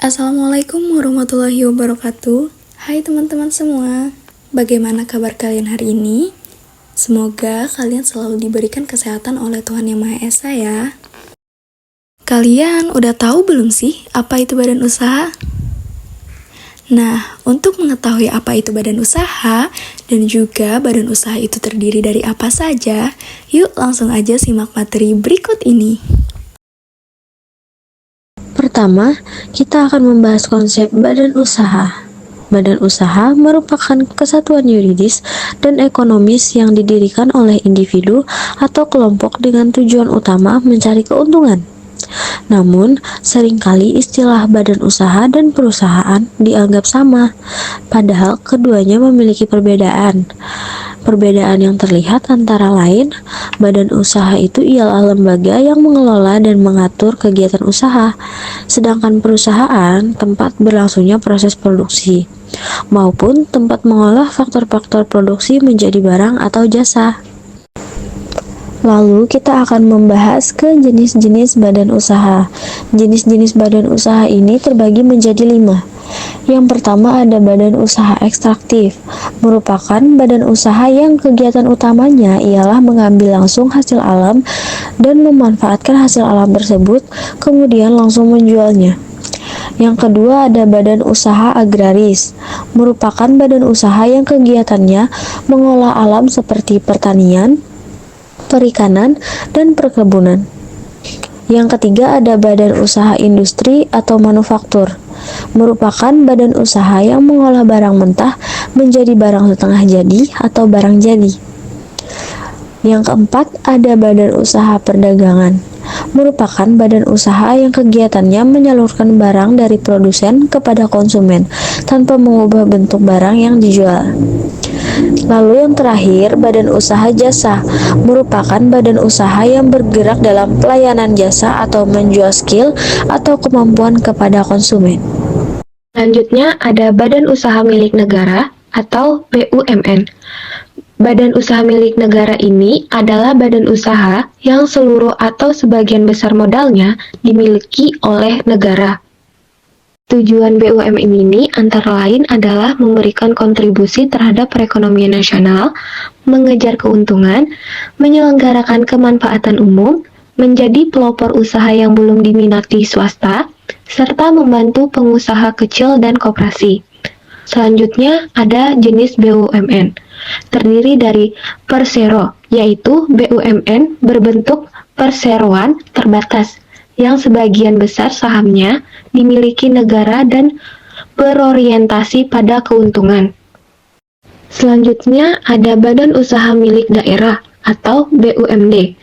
Assalamualaikum warahmatullahi wabarakatuh. Hai teman-teman semua, bagaimana kabar kalian hari ini? Semoga kalian selalu diberikan kesehatan oleh Tuhan Yang Maha Esa ya. Kalian udah tahu belum sih apa itu badan usaha? Nah, untuk mengetahui apa itu badan usaha dan juga badan usaha itu terdiri dari apa saja, yuk langsung aja simak materi berikut ini. Pertama, kita akan membahas konsep badan usaha. Badan usaha merupakan kesatuan yuridis dan ekonomis yang didirikan oleh individu atau kelompok dengan tujuan utama mencari keuntungan. Namun, seringkali istilah badan usaha dan perusahaan dianggap sama, padahal keduanya memiliki perbedaan. Perbedaan yang terlihat antara lain, badan usaha itu ialah lembaga yang mengelola dan mengatur kegiatan usaha, sedangkan perusahaan tempat berlangsungnya proses produksi, maupun tempat mengolah faktor-faktor produksi menjadi barang atau jasa. Lalu kita akan membahas ke jenis-jenis badan usaha. Jenis-jenis badan usaha ini terbagi menjadi 5. Yang pertama ada badan usaha ekstraktif, merupakan badan usaha yang kegiatan utamanya ialah mengambil langsung hasil alam dan memanfaatkan hasil alam tersebut, kemudian langsung menjualnya. Yang kedua ada badan usaha agraris, merupakan badan usaha yang kegiatannya mengolah alam seperti pertanian, perikanan, dan perkebunan. Yang ketiga ada badan usaha industri atau manufaktur, merupakan badan usaha yang mengolah barang mentah menjadi barang setengah jadi atau barang jadi. Yang keempat ada badan usaha perdagangan, merupakan badan usaha yang kegiatannya menyalurkan barang dari produsen kepada konsumen tanpa mengubah bentuk barang yang dijual. Lalu yang terakhir, badan usaha jasa, merupakan badan usaha yang bergerak dalam pelayanan jasa atau menjual skill atau kemampuan kepada konsumen. Selanjutnya ada badan usaha milik negara atau BUMN. Badan usaha milik negara ini adalah badan usaha yang seluruh atau sebagian besar modalnya dimiliki oleh negara. Tujuan BUMN ini antara lain adalah memberikan kontribusi terhadap perekonomian nasional, mengejar keuntungan, menyelenggarakan kemanfaatan umum, menjadi pelopor usaha yang belum diminati swasta, serta membantu pengusaha kecil dan koperasi. Selanjutnya ada jenis BUMN, terdiri dari persero, yaitu BUMN berbentuk perseroan terbatas, yang sebagian besar sahamnya dimiliki negara dan berorientasi pada keuntungan. Selanjutnya ada badan usaha milik daerah atau BUMD.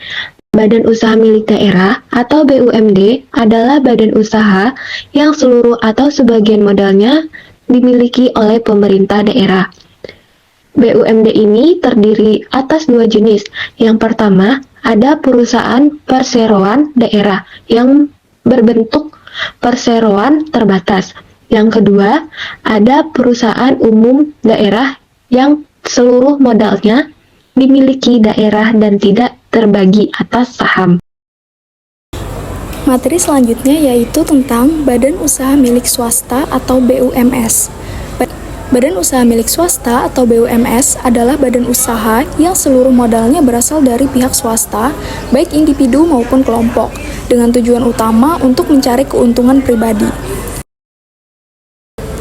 Badan usaha milik daerah atau BUMD adalah badan usaha yang seluruh atau sebagian modalnya dimiliki oleh pemerintah daerah. BUMD ini terdiri atas 2 jenis. Yang pertama, ada perusahaan perseroan daerah yang berbentuk perseroan terbatas. Yang kedua, ada perusahaan umum daerah yang seluruh modalnya dimiliki daerah dan tidak terbagi atas saham. Materi selanjutnya yaitu tentang badan usaha milik swasta atau BUMS. Badan usaha milik swasta atau BUMS adalah badan usaha yang seluruh modalnya berasal dari pihak swasta, baik individu maupun kelompok, dengan tujuan utama untuk mencari keuntungan pribadi.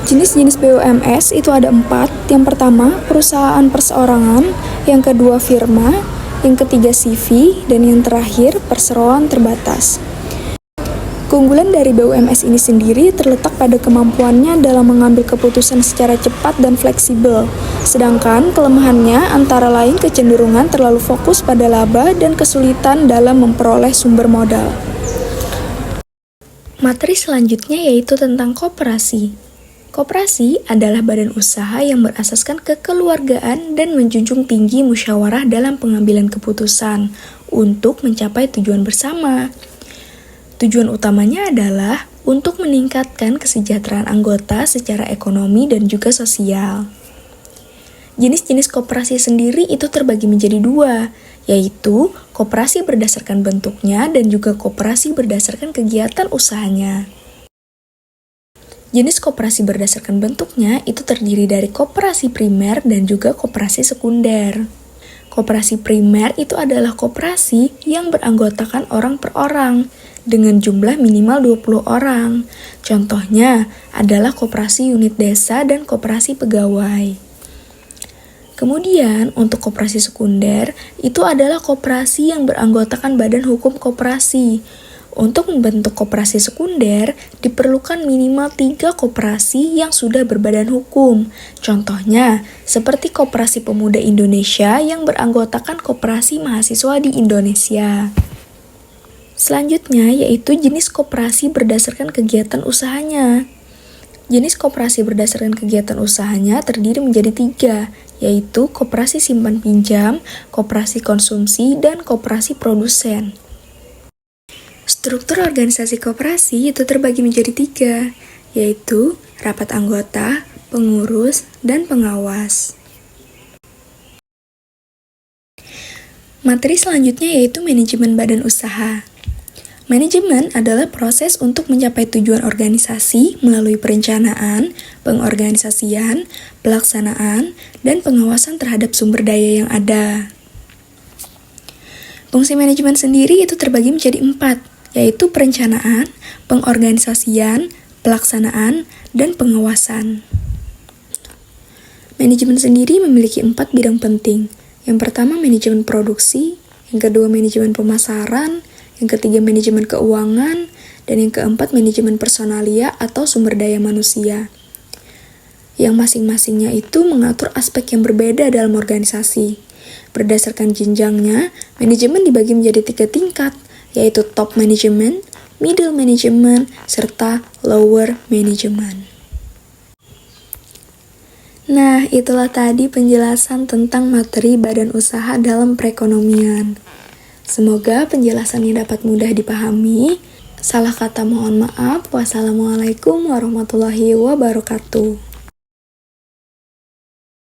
Jenis-jenis BUMS itu ada 4. Yang pertama, perusahaan perseorangan, yang kedua firma, yang ketiga CV, dan yang terakhir perseroan terbatas. Keunggulan dari BUMS ini sendiri terletak pada kemampuannya dalam mengambil keputusan secara cepat dan fleksibel, sedangkan kelemahannya antara lain kecenderungan terlalu fokus pada laba dan kesulitan dalam memperoleh sumber modal. Materi selanjutnya yaitu tentang koperasi. Koperasi adalah badan usaha yang berasaskan kekeluargaan dan menjunjung tinggi musyawarah dalam pengambilan keputusan untuk mencapai tujuan bersama. Tujuan utamanya adalah untuk meningkatkan kesejahteraan anggota secara ekonomi dan juga sosial. Jenis-jenis koperasi sendiri itu terbagi menjadi 2, yaitu koperasi berdasarkan bentuknya dan juga koperasi berdasarkan kegiatan usahanya. Jenis koperasi berdasarkan bentuknya itu terdiri dari koperasi primer dan juga koperasi sekunder. Koperasi primer itu adalah koperasi yang beranggotakan orang per orang dengan jumlah minimal 20 orang. Contohnya adalah koperasi unit desa dan koperasi pegawai. Kemudian, untuk koperasi sekunder, itu adalah koperasi yang beranggotakan badan hukum koperasi. Untuk membentuk koperasi sekunder, diperlukan minimal 3 koperasi yang sudah berbadan hukum. Contohnya, seperti Koperasi Pemuda Indonesia yang beranggotakan koperasi mahasiswa di Indonesia. Selanjutnya, yaitu jenis koperasi berdasarkan kegiatan usahanya. Jenis koperasi berdasarkan kegiatan usahanya terdiri menjadi 3, yaitu koperasi simpan pinjam, koperasi konsumsi, dan koperasi produsen. Struktur organisasi koperasi itu terbagi menjadi 3, yaitu rapat anggota, pengurus, dan pengawas. Materi selanjutnya yaitu manajemen badan usaha. Manajemen adalah proses untuk mencapai tujuan organisasi melalui perencanaan, pengorganisasian, pelaksanaan, dan pengawasan terhadap sumber daya yang ada. Fungsi manajemen sendiri itu terbagi menjadi 4, yaitu perencanaan, pengorganisasian, pelaksanaan, dan pengawasan. Manajemen sendiri memiliki 4 bidang penting. Yang pertama manajemen produksi, yang kedua manajemen pemasaran, yang ketiga manajemen keuangan, dan yang keempat manajemen personalia atau sumber daya manusia. Yang masing-masingnya itu mengatur aspek yang berbeda dalam organisasi. Berdasarkan jenjangnya, manajemen dibagi menjadi 3 tingkat, yaitu top management, middle management, serta lower management. Nah, itulah tadi penjelasan tentang materi badan usaha dalam perekonomian. Semoga penjelasannya dapat mudah dipahami. Salah kata mohon maaf. Wassalamualaikum warahmatullahi wabarakatuh.